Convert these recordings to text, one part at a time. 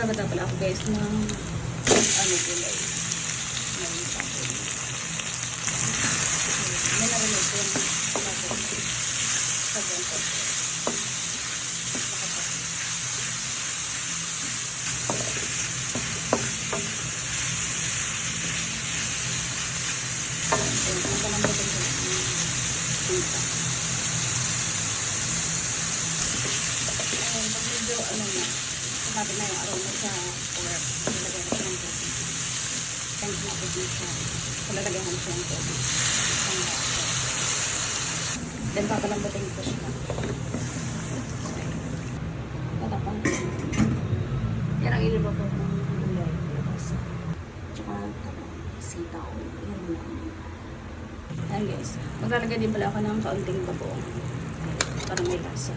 Magaganda pala ako guys ng ano gulay. May narinig ko yung sa ganito. Pag medyo ano na, sabi na yung aroma sa pork, lalagyan ko ng tubig. Thank you na po dito. Lalagyan ko siya ng tubig. Then papalambutin ko siya. Tatapang ko. Yan ang iliba po ng gulay. Tsaka sitaw. Yan lang. Ayan guys. Maglalagay din pala ako ng kaunting bagoong para may lasa.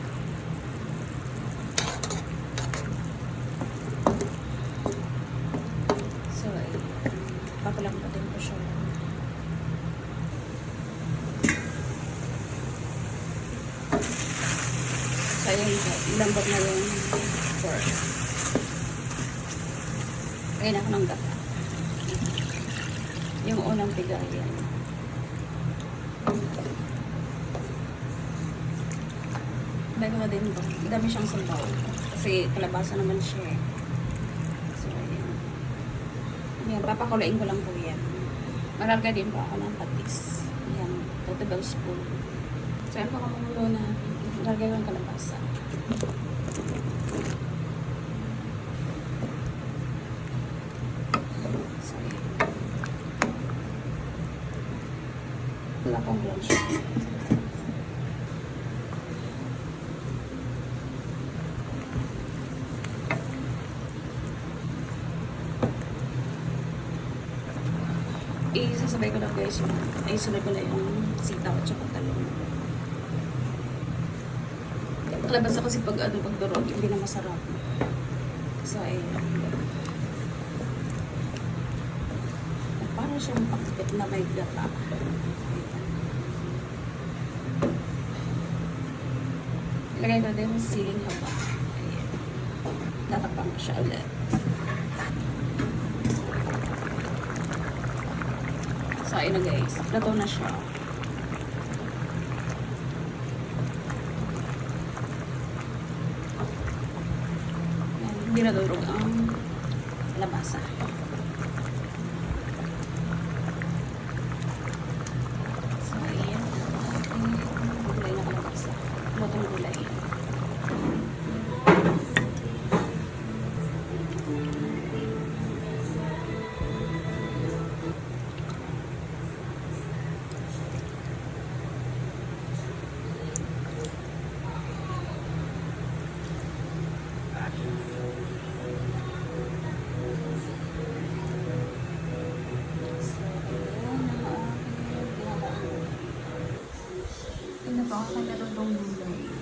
So, papalambutin ko siya. So, ayan, lambot na yung pork. Ayan ako ng gata. Yung unang pigayan. Lagyan ko din ito. Dami siyang sabaw. Kasi kalabasa naman siya eh. So, ayan. Ayan, papakulain ko lang po yan. Malalagay din po ako ng patis. Ayan, 2 tablespoon. So, ayan pa kamamulo na malalagay ko ng kalabasa. So, ayan. Wala pong blanch. Isasabay ko lang guys yung ay sunod ko na yung sitaw at saka talong. Kalabasa kasi pag ano pagdurog hindi na masarap. So ayan. Parang siyang pakipit na may gata. Ilagay ko din yung siling haba. Ayan. Tatakpan ko siya ulit. So, ayun na guys. Plato na siya. Ayan, hindi na durog ang labasa. So, ayan. Gulay na kalabasa. Lutong gulay. Ito pa ako kaya itong gulay.